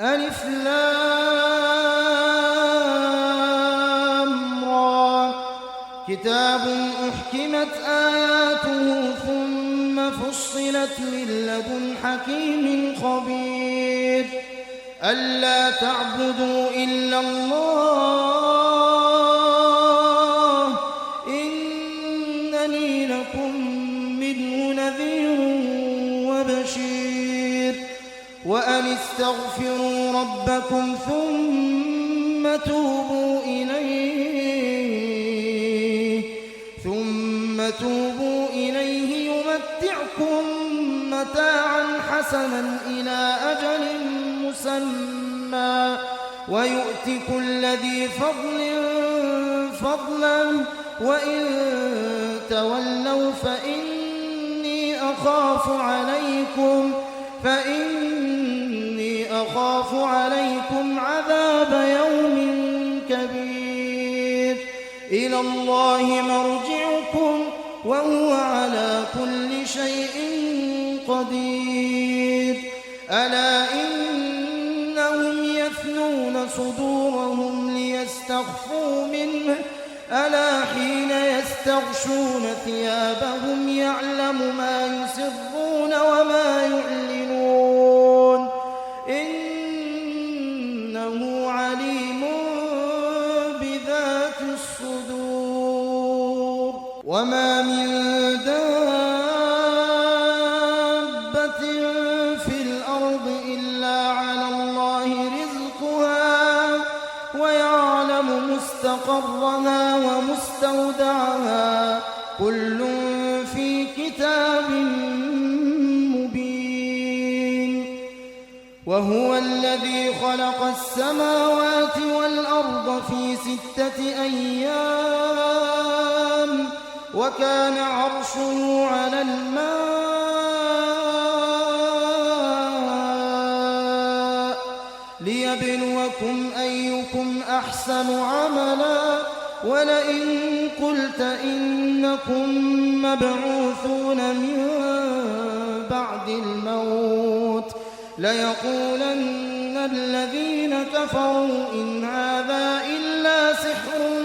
ألف لام را كتاب أحكمت آياته ثم فصلت من لدن حكيم خبير ألا تعبدوا إلا الله إنني لكم منه نذير وبشير وأن استغفروا ربكم ثم توبوا إليه يمتعكم متاعا حسنا إلى أجل مسمى ويؤت كل ذي فضل فضله وإن تولوا فإني أخاف عليكم عذاب يوم كبير إلى الله مرجعكم وهو على كل شيء قدير ألا إنهم يثنون صدورهم ليستخفوا منه ألا حين يستغشون ثيابهم يعلم ما يسرون وما يعلنون إنه عليم بذات الصدور وما من دابة في الأرض إلا على الله رزقها ويعلم مستقرها ومستودعها كل في كتاب مبين وهو الذي خلق السماوات والأرض في 6 أيام وكان عرشه على الماء ليبلوكم أيكم أحسن عملا ولئن قلت إنكم مبعوثون من بعد الموت ليقولن الذين كفروا إن هذا إلا سحر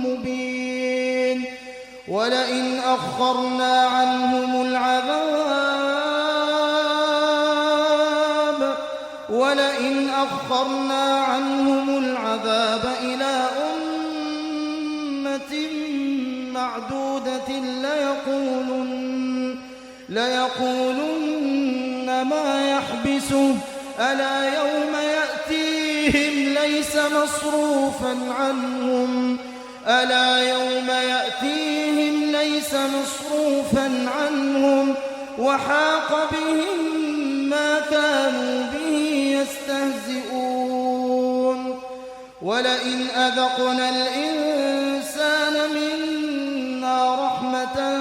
مبين ولئن أخرنا عنهم العذاب إلى أمة معدودة ليقولن ما يحبسه ألا يوم يأتيهم ليس مصروفا عنهم وحاق بهم ما كانوا به يستهزئون ولئن أذقنا الإنسان منا رحمة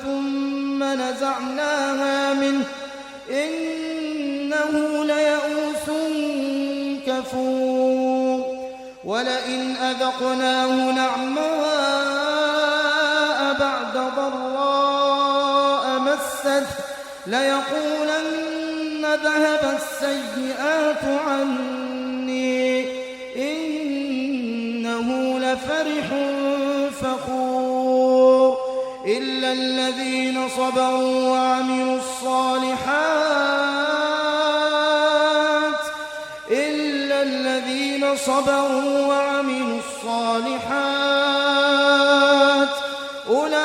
ثم نزعناها منه إنه ليئوس كفور ولئن أذقناه نعماء بعد ضراء مسته ليقولن ذهب السيئات عني إنه لفرح فخور إلا الذين صبروا وعملوا الصالحات أولئك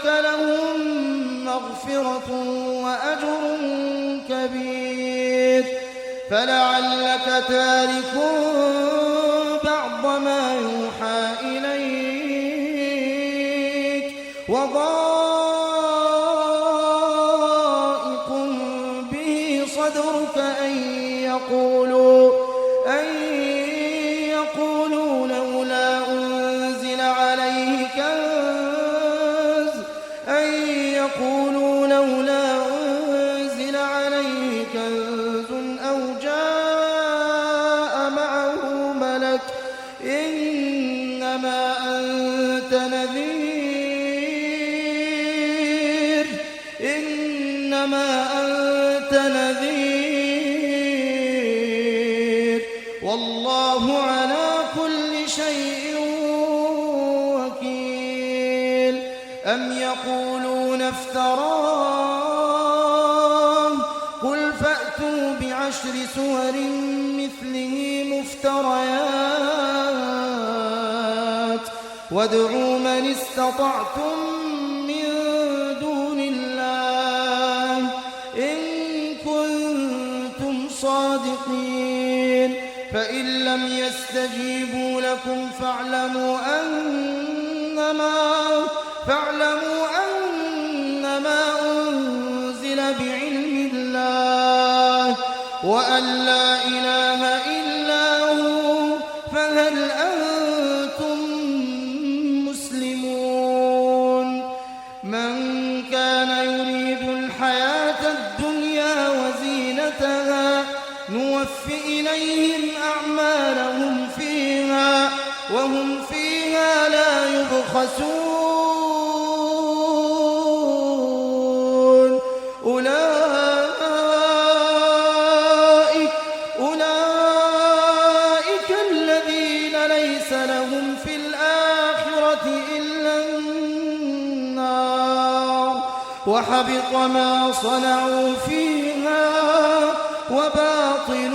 لهم مغفرة وأجر كبير فلعلك تارك بعض ما يوحى إليك وضائق به صدرك أن يقولوا لولا أنزل عليه كنز أو جاء معه ملك إنما أنت نذير إنما أنت أنت نذير والله على كل شيء وكيل أم يقولون افتراه قل فأتوا بعشر سور مثله مفتريات وادعوا من استطعتم من دون الله إن كنتم صادقين فإن لم يستجيبوا لكم فاعلموا أنما أنزل بعلم الله وأن لا إله إلا هو فهل أنتم مسلمون من كان يريد الحياة الدنيا وزينتها نوفِ إليهم أعمالهم فيها وهم فيها لا يبخسون أولئك الذين ليس لهم في الآخرة إلا النار وحبط ما صنعوا فيها وباطل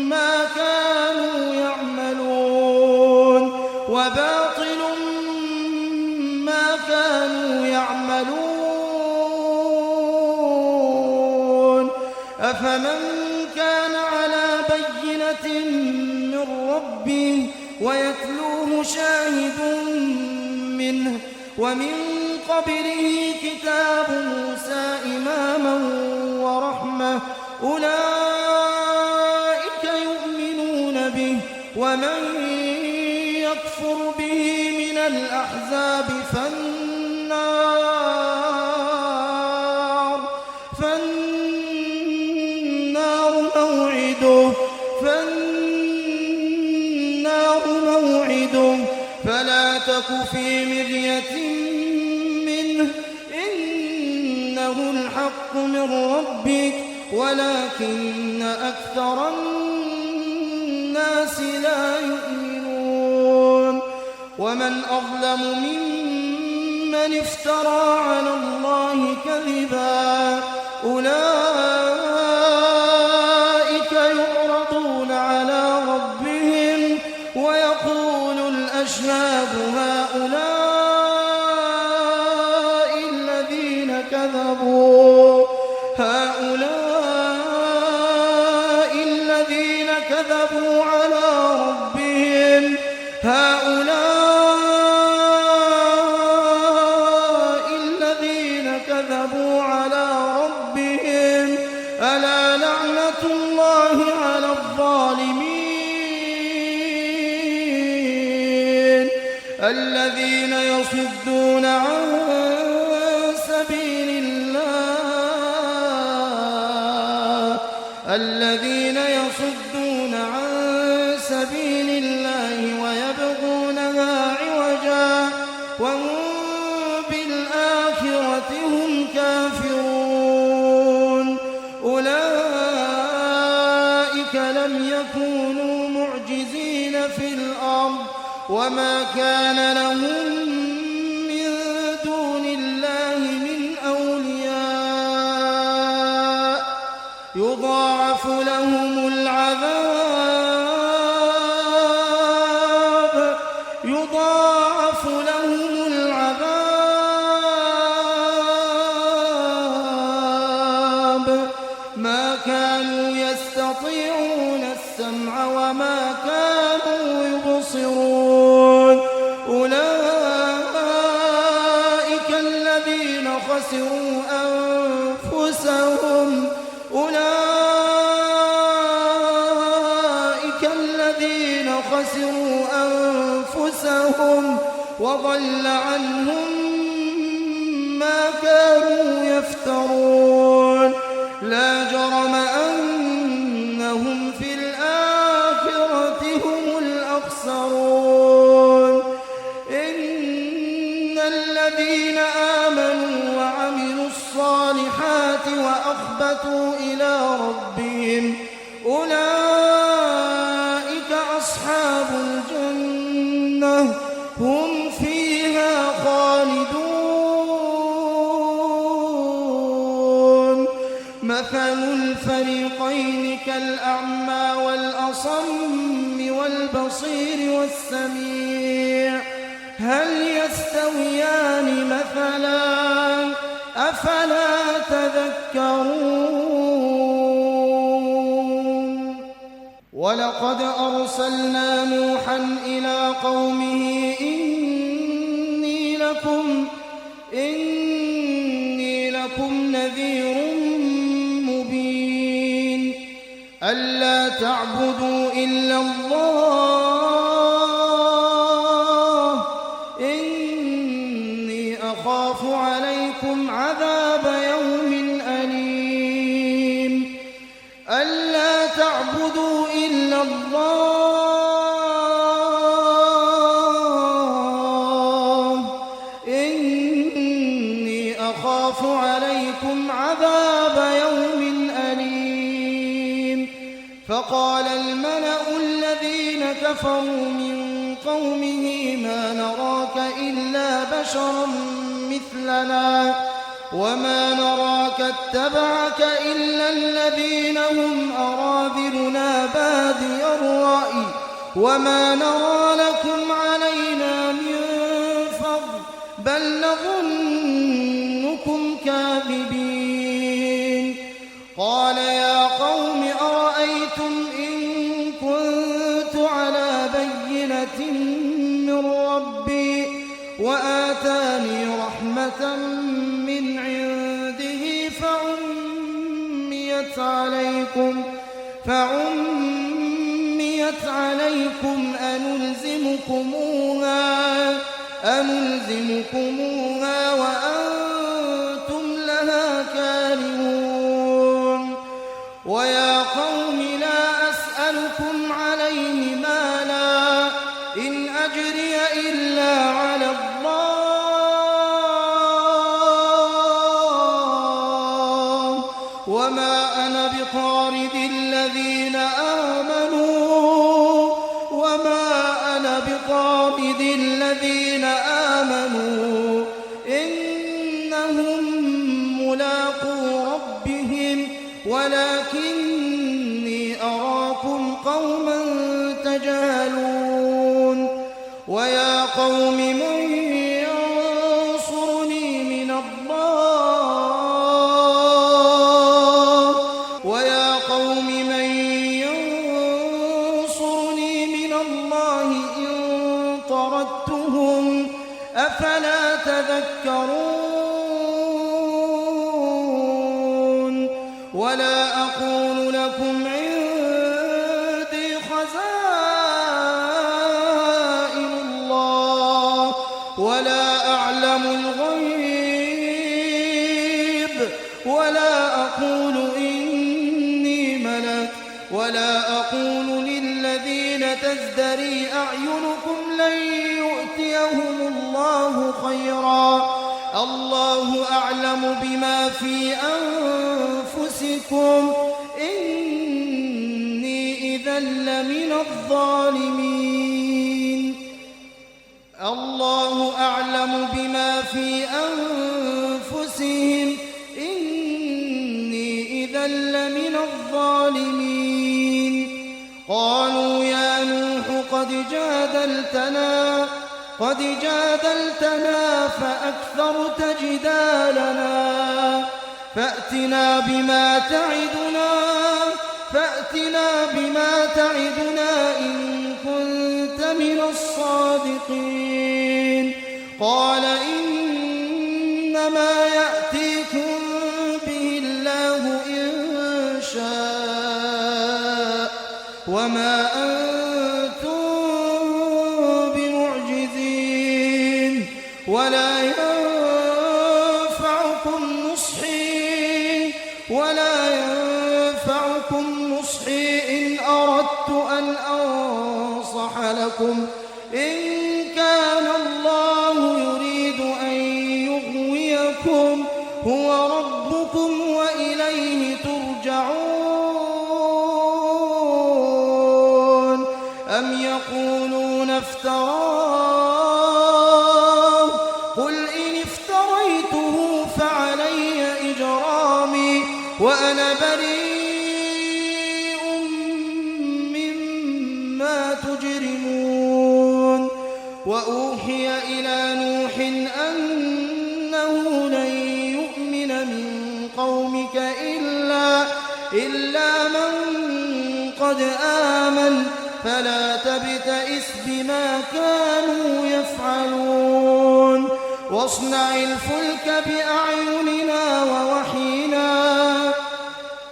ما كانوا يعملون أفمن كان على بينة من ربه ويتلوه شاهد منه ومن قبله كتاب موسى إماما ورحمة أولئك يؤمنون به ومن يكفر به من الأحزاب فالنار موعده فلا تك في مرية منه إنه الحق من ربك ولكن أكثر الناس لا يؤمنون ومن أظلم ممن افترى على الله كذبا أولئك يعرضون على ربهم ويقول الأشهاد هؤلاء الذين كذبوا على ربهم ألا لعنة الله على الظالمين الذين يصدون عن سبيل الله ويبغونها عوجا وهم بالآخرة هم كافرون أولئك لم يكونوا معجزين في الأرض وما كان لهم من دون الله من أولياء يضاعف لهم العذاب ما كانوا يستطيعون السمع وما كانوا يبصرون أولئك الذين خسروا أنفسهم وضل عنهم ما كانوا يفترون لا جرم أنهم في الآخرة هم الأخسرون إن الذين آمنوا وعملوا الصالحات وأخبتوا إلى مثل الفريقين كالأعمى والأصم والبصير والسميع هل يستويان مثلا أفلا تذكرون ولقد أرسلنا نوحا إلى قومه إني لكم نذير مبين ألا تعبدوا إلا الله إني أخاف عليكم عذاب يوم أليم ألا تعبدوا إلا الله إني أخاف عليكم عذاب يوم أليم فقال الملأ الذين كفروا من قومه ما نراك إلا بشرا مثلنا وما نراك اتبعك إلا الذين هم أراذلنا بادي الرأي وما نرى لكم علينا من فضل بل نظنكم كاذبين قال يا قوم أرأيتم إن كنت على بينة من ربي وآتاني رحمة من عنده فعميت عليكم أنلزمكموها وأنتم لها كارهون ويا قوم لا أسألكم عليه مالا إن أجري إلا على الله وما أنا بطارد الذين آمنوا إنهم ملاقو ربهم ولكني أراكم قوما تجهلون ويا قوم من ينصرني من الله إن طردتهم أفلا تذكرون ولا أقول لكم عندي خزائن الله ولا أعلم الغيب ولا أقول إني ملك ولا أقول للذين تزدري أعينكم لن يؤتيهم الله خيرا الله أعلم بما في أنفسكم إني إذا لمن الظالمين الله أعلم بما في أنفسهم إني إذا لمن الظالمين قالوا يا نوح قد جادلتنا فأكثرت جدالنا فأتنا بما تعدنا إن كنت من الصادقين قال إنما يأتيكم به الله إن شاء وما أنتم بمعجزين ولا ينفعكم نصحي إن أردت أن أنصح لكم إن كان الله يريد أن يغويكم هو ربكم وإليه ترجعون أم يقولون افتراه قل إن افتريته فعلي إجرامي وأنا بريء مما تجرمون وأوحي إلى نوح أنه لن يؤمن من قومك إلا من قد آمن فلا تبتئس بما كانوا يفعلون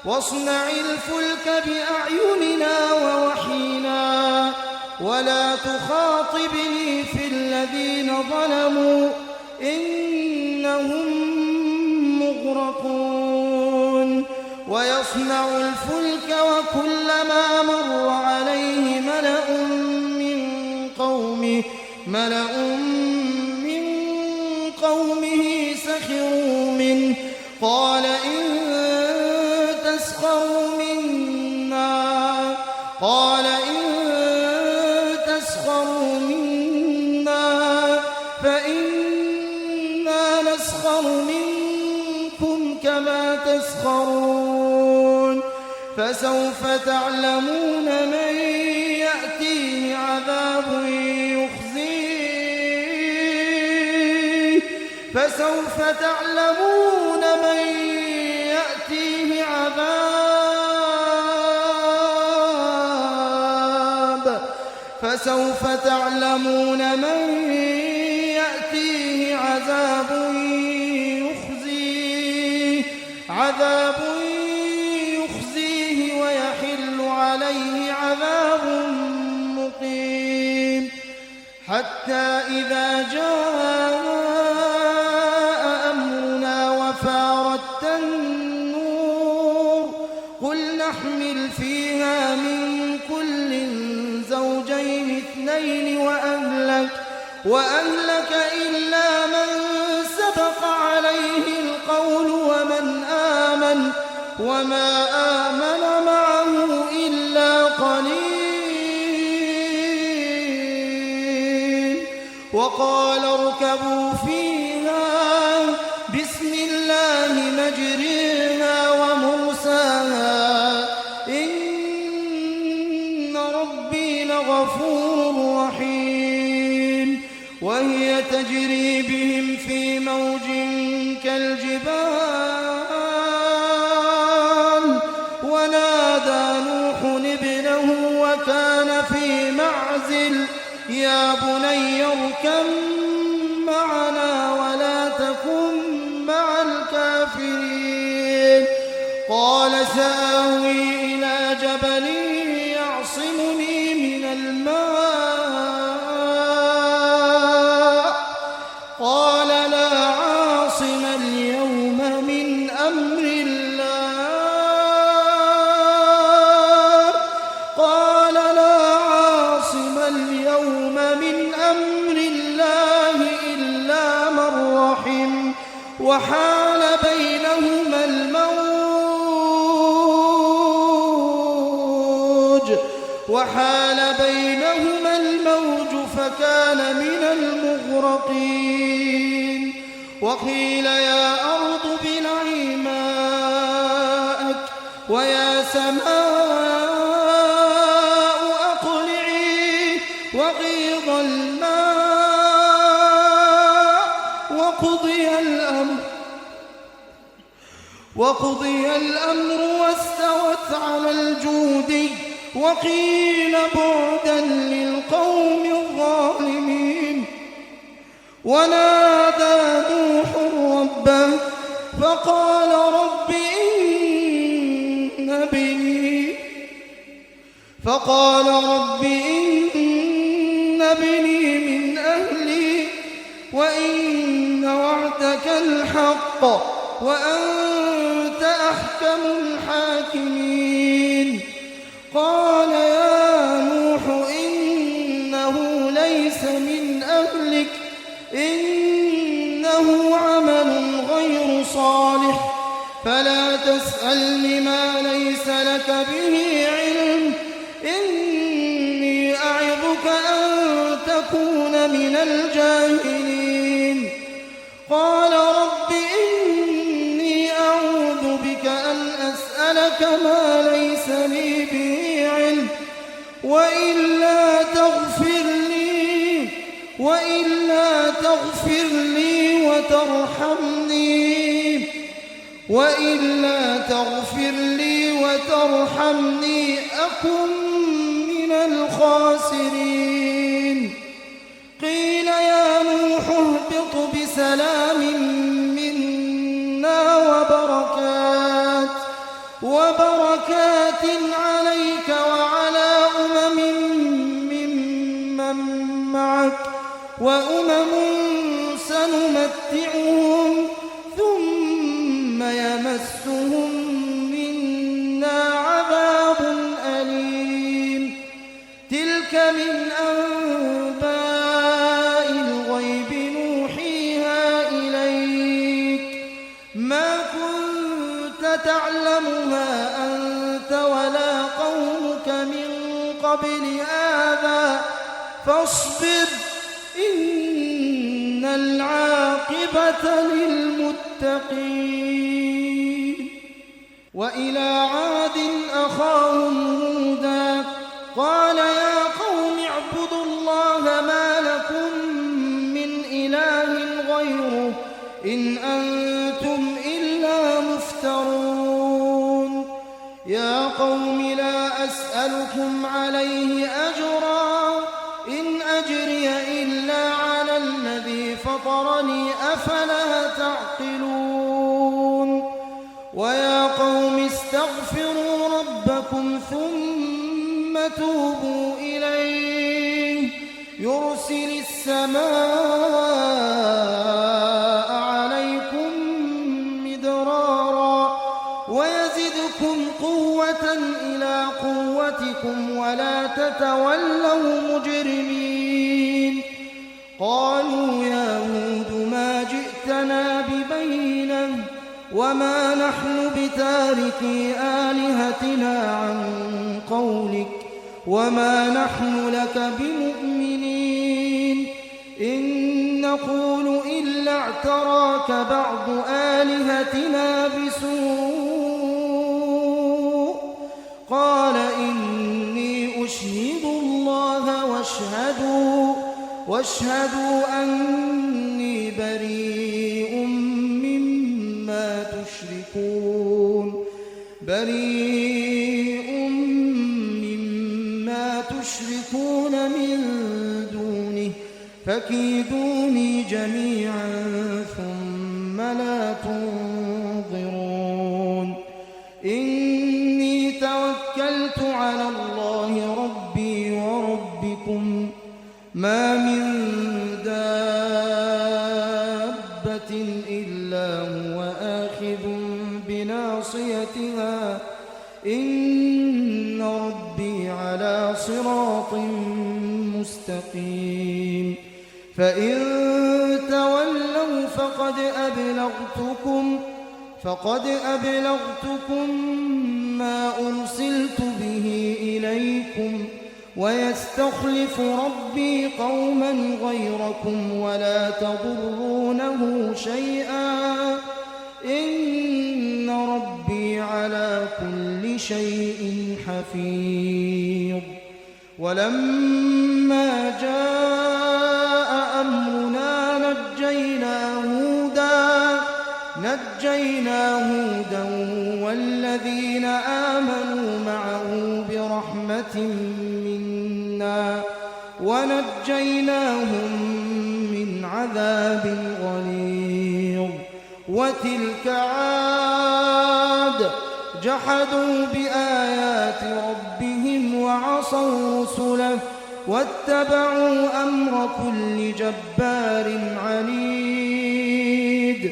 واصنع الفلك بأعيننا ووحينا ولا تخاطبني في الذين ظلموا إنهم مغرقون ويصنع الفلك وكلما مر عليه ملأ من قومه سخروا منه قال إن تسخروا منا فإنا نسخر منكم كما تسخرون فسوف تعلمون من يأتيه عذاب يخزيه فسوف تعلمون من يأتيه عذاب يخزيه ويحل عليه عذاب مقيم حتى إذا جاء أمرنا وفارت النور قل نحمل فيها من كل زوجين اثنين وأهلك إلا من سبق عليه القول وما آمن معه إلا قليل وقال اركبوا فيها بسم الله مجريها ومرساها إن ربي لغفور رحيم وهي تجري بهم في موج كالجبال ونادى نوح ابنه وكان في معزل يا بني اركب معنا ولا تكن مع الكافرين قال سآوي إلى جبل يعصمني من الماء قال لا عاصم اليوم من أمر الله إلا من رحم وحال بينهما الموج فكان من المغرقين وقيل يا أرض ابلعي ماءك ويا سماء أقلعي وغيض الماء وقضي الأمر واستوت على الجودي وقيل بعدا للقوم الظالمين ونادى نوح ربه فقال رب إن ابني من أهلي وإن وعدك الحق وأنت أحكم الحاكمين قال يا نوح إنه ليس من أهلك إنه عمل غير صالح فلا تسألني ما ليس لك به علم إني أعظك أن تكون من الجاهلين قال رب إني أعوذ بك أن أسألك أسألك ما ليس لي به علم وإلا تغفر لي وترحمني أكن من الخاسرين. قيل يا نوح اهبط بسلام منا وبركات عليك وعلى ممن معك وأمم سنمتعهم ثم يمسهم منا عذاب أليم. تلك من أنباء الغيب نوحيها إليك ما كنت تعلمها أنت ولا قومك من قبل هذا فاصبر إن العاقبة للمتقين. وإلى عاد أخاهم هودا قال يا قوم اعبدوا الله ما لكم من إله غيره إن أنتم إلا مفترون. يا قوم لا أسألكم عليه أجرا إن أجري إلا على الذي فطرني أفلا تعقلون. ويا قوم استغفروا ربكم ثم توبوا إليه يرسل السماء عليكم مدرارا ويزدكم قوة إلى قوتكم ولا تتولوا مجرمين. قالوا يا هود ما جئتنا ببينة وما نحن بتاركي آلهتنا عن قولك وما نحن لك بمؤمنين إن نقول إلا اعتراك بعض آلهتنا بسوء. قال إني أشهد الله واشهدوا أني بريء مما تشركون من دونه فكيدوني جميعا ثم لا تنظرون. إني توكلت على الله ربي وربكم ما من دابة إلا هو آخذ بناصيتها إن ربي على صراط مستقيم. فإن تولوا فقد أبلغتكم ما أرسلت به إليكم ويستخلف ربي قوما غيركم ولا تضرونه شيئا إن ربي على كل شيء حفيظ. ولما جاء أمرنا نجينا هودا والذين آمنوا معه برحمة منا ونجيناهم من عذاب غليظ. وتلك عاد جحدوا بآيات ربهم وعصوا رسله واتبعوا أمر كل جبار عنيد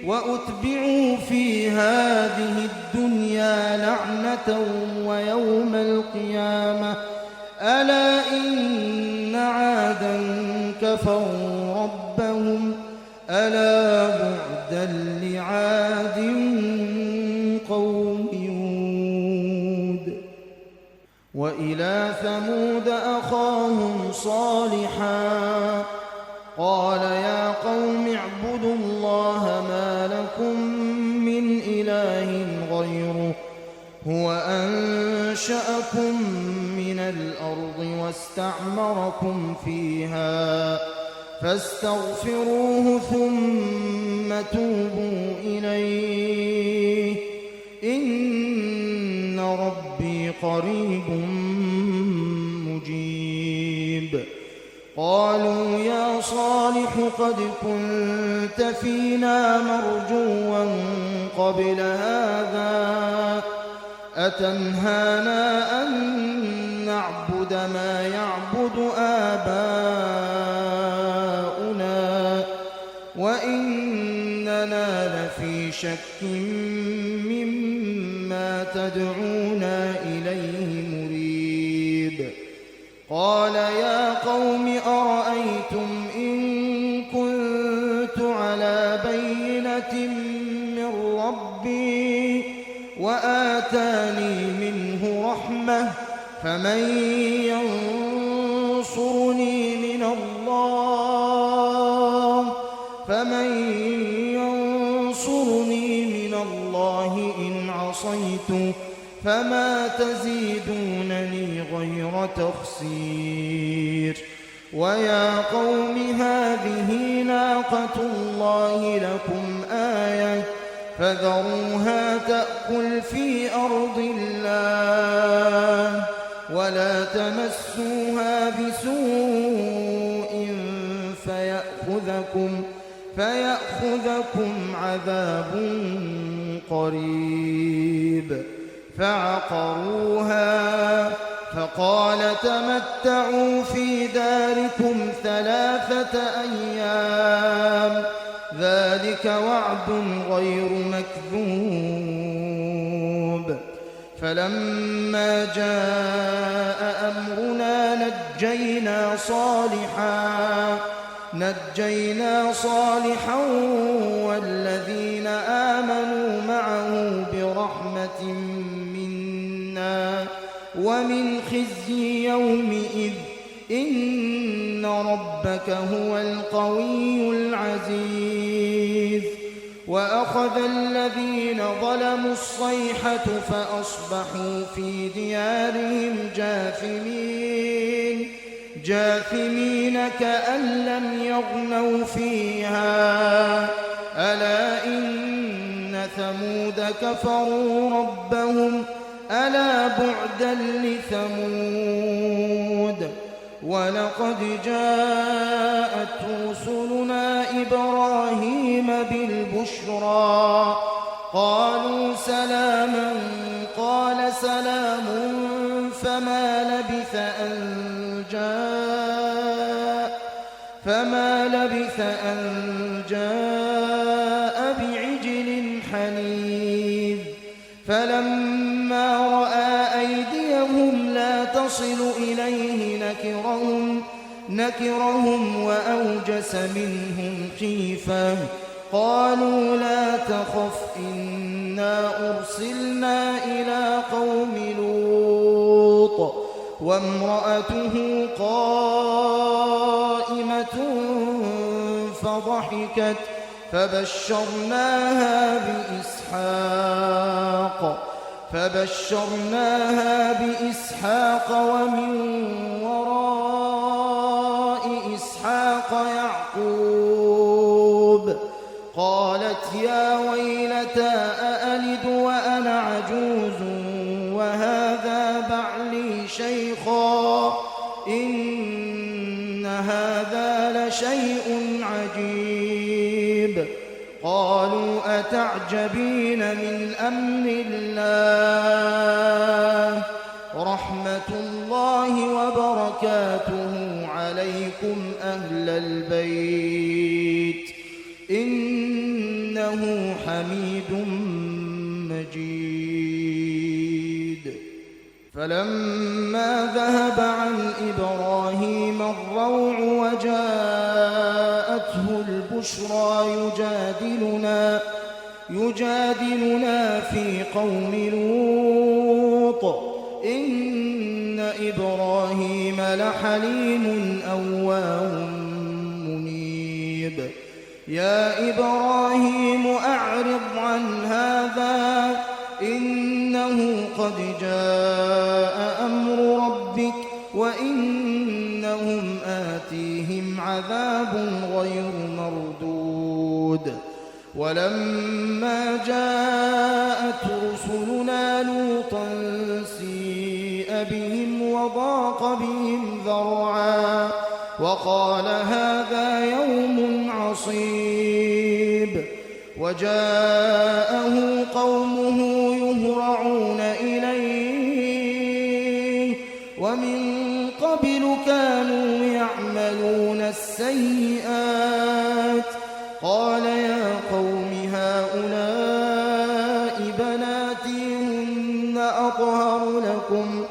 وأتبعوا في هذه الدنيا لعنة ويوم القيامة ألا إن عادا كفروا ربهم ألا بعدا لعاد قوم هود. وإلى ثمود أخاهم صالحا قال يا قوم اعبدوا الله ما لكم من إله غيره هو أنشأكم من الأرض واستعمركم فيها فاستغفروه ثم توبوا إليه إن ربي قريب مجيب. قالوا يا صالح قد كنت فينا مرجوا قبل هذا أتنهانا أن نعبد ما يعبد آباؤنا وإننا لفي شك مما تدعونا إليه مريب. قال يا قوم أرأيتم إن كنت على بينة من ربي وآتاني منه رحمة فمن ينصرني من الله إن عصيته فما تزيدونني غير تخسير. ويا قوم هذه ناقة الله لكم آية فذروها تأكل في أرض الله ولا تمسوها بسوء فيأخذكم عذاب قريب. فعقروها فقال تمتعوا في داركم 3 أيام ذلك وعد غير مكذوب. فلما جاء أمرنا نجينا صالحا والذين آمنوا معه برحمة منا ومن خزي يومئذ إن ربك هو القوي العزيز. وأخذ الذين ظلموا الصيحة فأصبحوا في ديارهم جاثمين كأن لم يغنوا فيها ألا إن ثمود كفروا ربهم ألا بعدا لثمود. ولقد جاءت رسلنا إبراهيم بالبشرى قالوا سلاما قال سلام فما لبث أن جاء بعجل حنيذ. فلما رأى أيديهم لا تصل إليه نكرهم وأوجس منهم خيفة قالوا لا تخف إنا أرسلنا إلى قوم لوط وامرأته قائمة فضحكت فبشرناها بإسحاق ومن وراء إسحاق يعقوب. قالت يا ويلتى أألد وأنا عجوز وهذا بعلي شيخا إن هذا لشيء عجيب. قالوا أتعجبين من أمر الله رحمة الله وبركاته عليكم أهل البيت إنه حميد مجيد. فلما ذهب عن إبراهيم الروع وجاءته البشرى يجادلنا في قوم لوط إن إبراهيم لحليم أواه منيب. يا إبراهيم أعرض عن هذا إنه قد جاء أمر ربك وإنهم آتيهم عذاب غير مردود ولما جاءت رسلنا لوطا سيء بهم وضاق بهم ذرعا وقال هذا يوم عصيب وجاءه قومه يهرعون إليه ومن قبل كانوا يعملون السيئات قال يا قوم هؤلاء بناتي هن أطهر لكم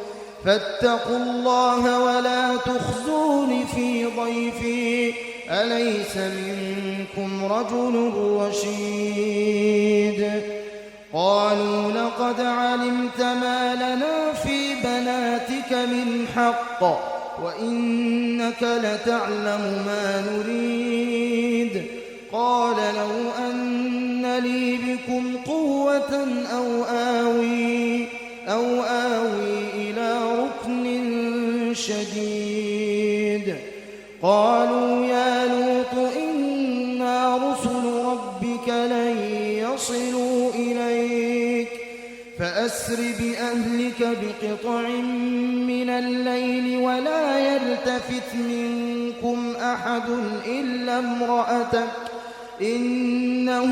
فاتقوا الله ولا تخزون في ضيفي أليس منكم رجل رشيد قالوا لقد علمت ما لنا في بناتك من حق وإنك لتعلم ما نريد قال لو أن لي بكم قوة أو آوي إلى ركن شديد قالوا يا لوط إنا رسل ربك لن يصلوا إليك فأسر بأهلك بقطع من الليل ولا يلتفت منكم أحد إلا امرأتك إنه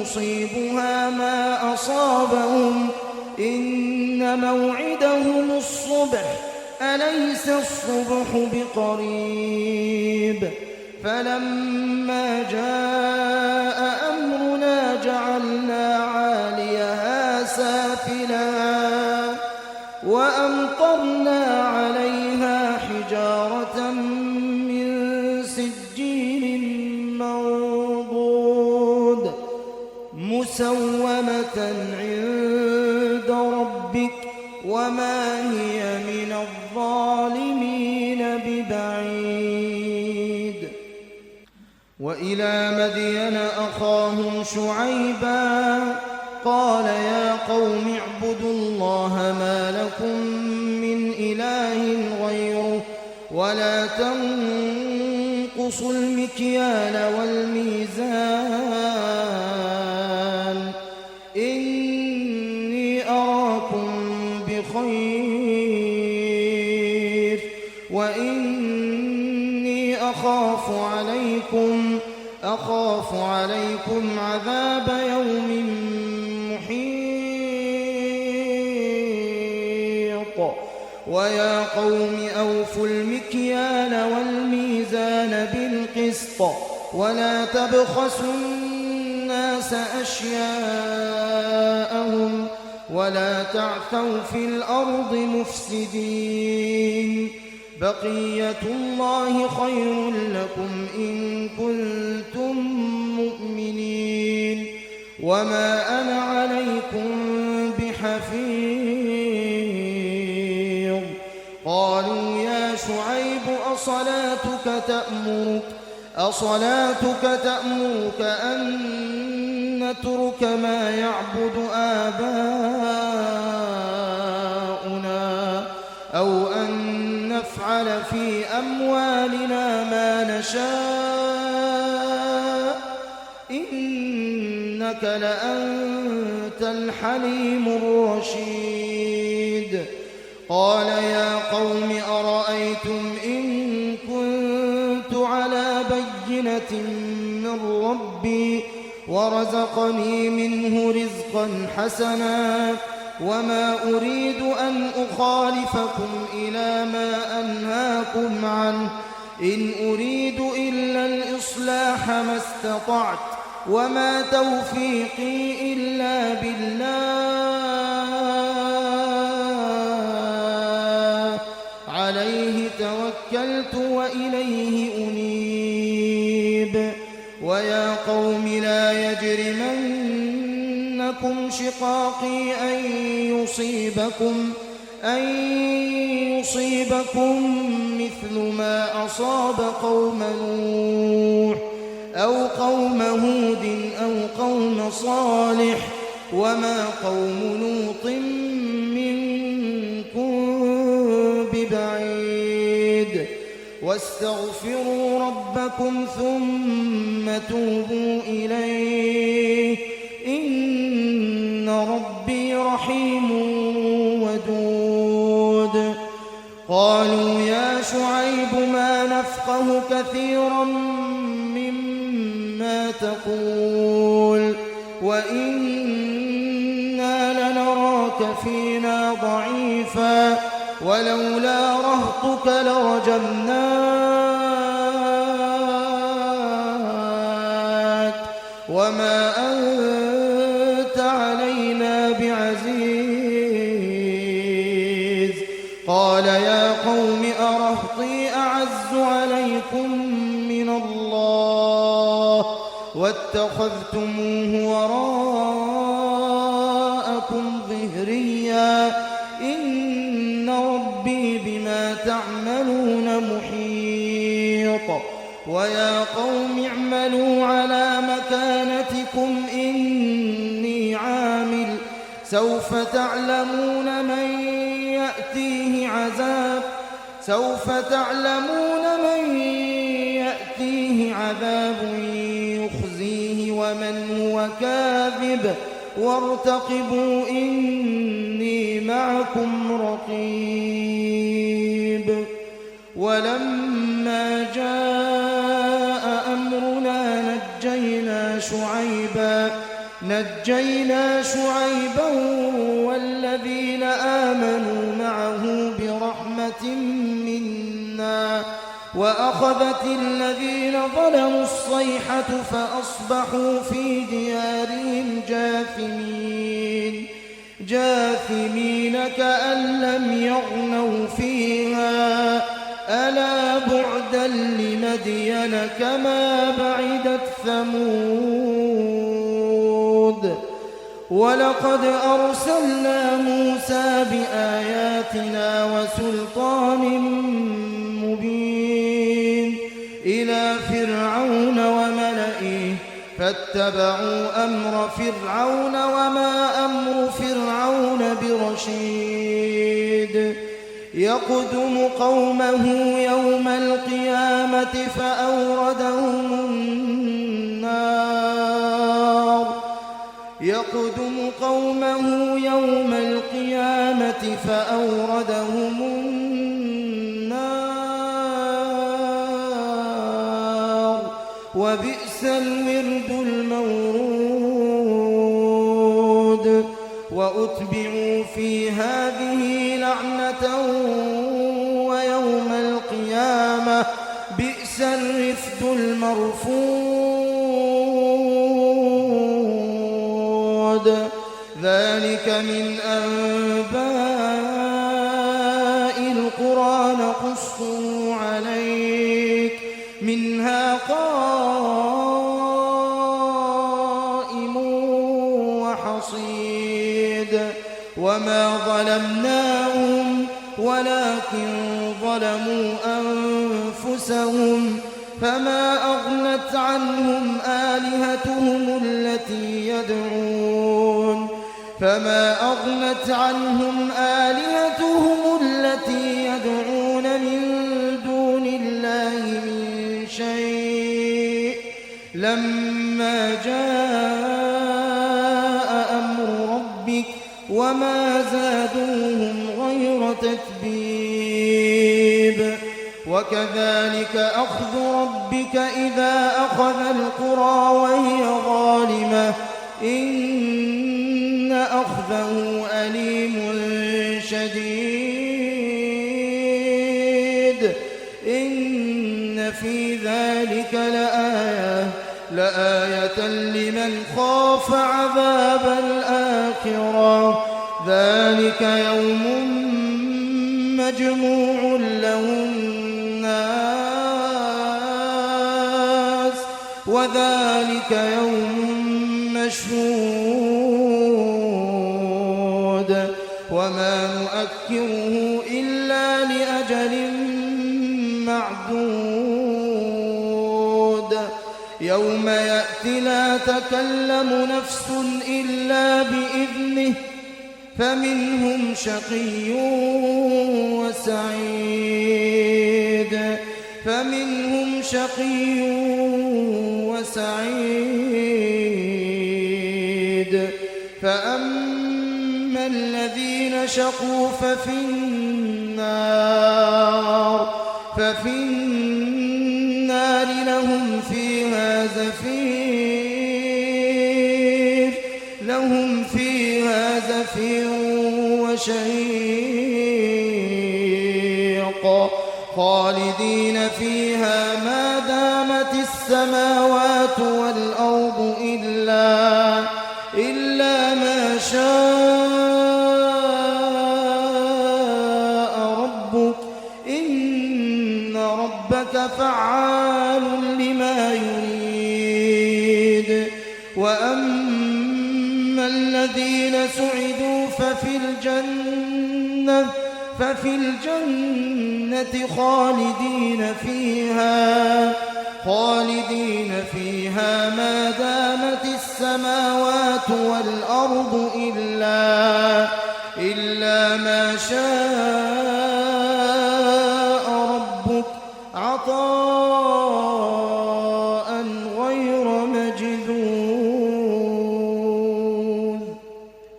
مصيبها ما أصابهم إن موعدهم الصبح أليس الصبح بقريب فلما جاء أمرنا جعلنا عاليها سافلها وأمطرنا عليها حجارة من سجيل منضود مسومة عند ربك وما هي من الظالمين ببعيد وإلى مدين أخاهم شعيبا قال يا قوم اعبدوا الله ما لكم من إله غيره ولا تنقصوا المكيال والميزان إني أراكم بخير وإني أخاف عليكم عذاب يوم محيط ويا قوم أوفوا المكيال والميزان بالقسط ولا تبخسوا الناس أشياءهم ولا تعثوا في الأرض مفسدين بقية الله خير لكم إن كنتم مؤمنين وما أنا عليكم بحفيظ قالوا يا شعيب أصلاتك تأمرك أن نترك ما يعبد آباؤنا أو أن نفعل في أموالنا ما نشاء إنك لأنت الحليم الرشيد قال يا قوم أرأيتم إن كنت على بينة من ربي ورزقني منه رزقا حسنا وما أريد أن أخالفكم إلى ما أنهاكم عنه إن أريد إلا الإصلاح ما استطعت وما توفيقي إلا بالله عليه توكلت وإليه أنيب ويا قوم لا يجرمنكم شقاقي أن يصيبكم مثل ما أصاب قوم نوح أو قوم هود أو قوم صالح وما قوم لوط منكم ببعيد واستغفروا ربكم ثم توبوا إليه إن ربي رحيم ودود. قالوا يا شعيب ما نفقه كثيرا مما تقول وإنا لنراك فينا ضعيفا ولولا رهطك لرجمناك وما أنت علينا بعزيز. قال يا قوم أرهطي أعز عليكم من الله واتخذتموه وراءكم ظهريا إن ربي بما تعملون محيط. ويا قوم اعملوا على مكانتكم إني عامل سوف تعلمون من يأتيه عذاب يخزيه ومن هو كاذب وارتقبوا إني معكم رقيب. ولما جاء أمرنا نجينا شعيبا والذين آمنوا معه برحمة منا وأخذت الذين ظلموا الصيحة فأصبحوا في ديارهم جاثمين كأن لم يغنوا فيها ألا بعدا لمدين كما بعدت ثمود. ولقد أرسلنا موسى بآياتنا وسلطان مبين إلى فرعون وملئه فاتبعوا أمر فرعون وما أمر فرعون برشيد. يقدم قومه يوم القيامة فأوردهم النار وبئس الورد المورود. وأتبعوا في هذه لعنة ويوم القيامة بئس الرفد المرفود. ذلك من أنباء القرى نقصه عليك منها قائم وحصيد. وما ظلمناهم ولكن ظلموا أنفسهم فما أغنت عنهم آلهتهم التي يدعون من دون الله من شيء لما جاء أمر ربك وما زادوهم غير تتبيب. وكذلك أخذ ربك إذا أخذ القرى وهي ظالمة إن أخذه أليم شديد. إن في ذلك لآية لمن خاف عذاب الآخرة. ذلك يوم مجموع له الناس وذلك يوم مشهود. وما نؤخره إلا لأجل معدود. يوم يأتي لا تكلم نفس إلا بإذنه فمنهم شقي وسعيد فمنهم شقي وسعيد فأما الذين شقوا ففي النار لهم فيها زفير وشهيق خالدين فيها ما دامت السماوات والأرض إلا ما شاء ربك إن ربك فعال لما يريد وأما الذين سعدوا ففي الجنة خالدين فيها ما دامت السماوات والأرض إلا ما شاء ربك عطاء غير مجذوذ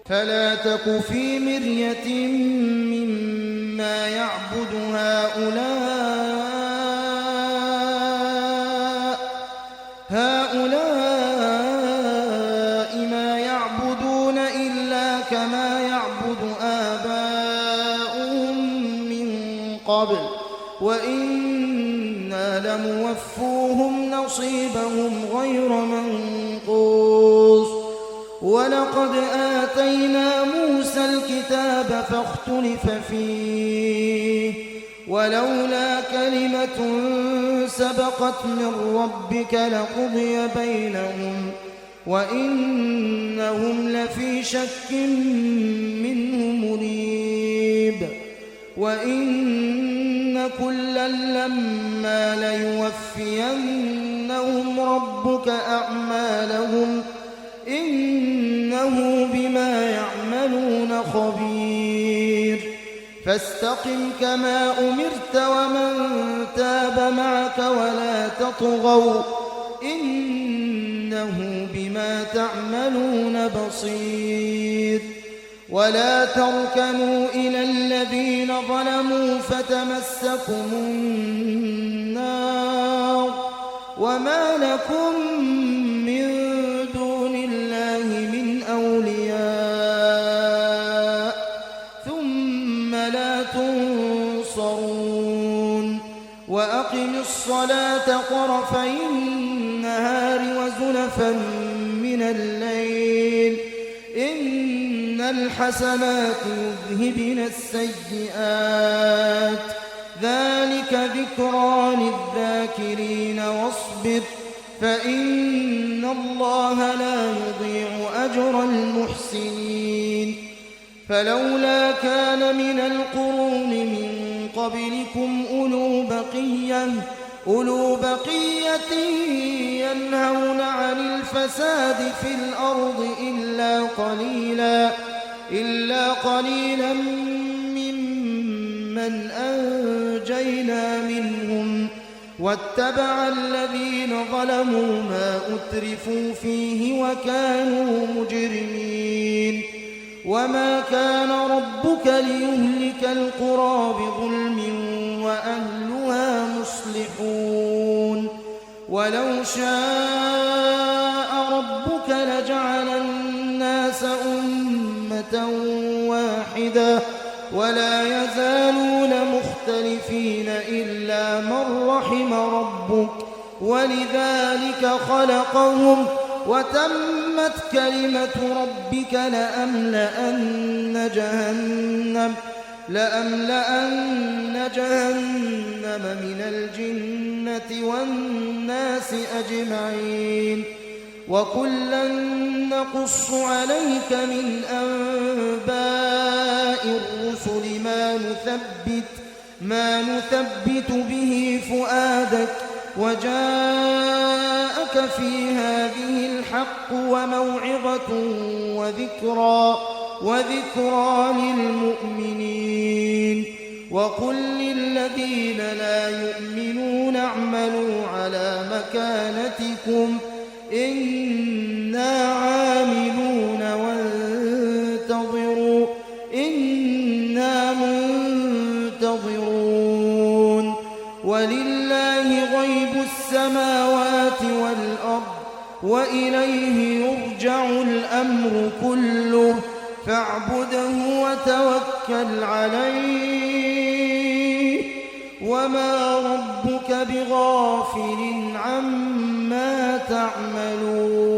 فلا تك في مرية مما يعبد هؤلاء ما يعبدون إلا كما يعبد آباؤهم من قبل وإنا لموفوهم نصيبهم غير منقوص ولقد آتينا موسى الكتاب فاختلف فيه ولولا كلمة سبقت من ربك لقضي بينهم وإنهم لفي شك منه مريب وإن كلا لما ليوفينهم ربك أعمالهم إنه بما يعملون خبير فاستقم كما أمرت ومن تاب معك ولا تطغوا إنه بما تعملون بصير ولا تركنوا إلى الذين ظلموا فتمسكم النار وما لكم من دون الله من أولياء ثم لا تنصرون وأقم الصلاة طرفي النهار وزلفا من الليل إن الحسنات يذهبن السيئات ذلك ذكرى للذاكرين واصبر فإن الله لا يضيع أجر المحسنين فلولا كان من القرون من قبلكم أولو بقية ينهون عن الفساد في الأرض إلا قليلا ممن أنجينا منهم واتبع الذين ظلموا ما أترفوا فيه وكانوا مجرمين وما كان ربك ليهلك القرى بظلم وأهلها مصلحون ولو شاء ربك لجعل الناس أمة واحدة ولا يزالون مختلفين إلا من رحم ربك ولذلك خلقهم وتمت كلمة ربك لأملأن جهنم من الجنة والناس أجمعين وكلا نقص عليك من أنباء الرسل ما نثبت به فؤادك وجاءك في هذه الحق وموعظة وذكرى وذكرى للمؤمنين وقل للذين لا يؤمنون اعملوا على مكانتكم إنا عاملون وانتظروا إنا منتظرون ولله غيب السماوات والأرض وإليه يرجع الأمر كله فاعبده وتوكل عليه وما ربك بغافل عما تعملون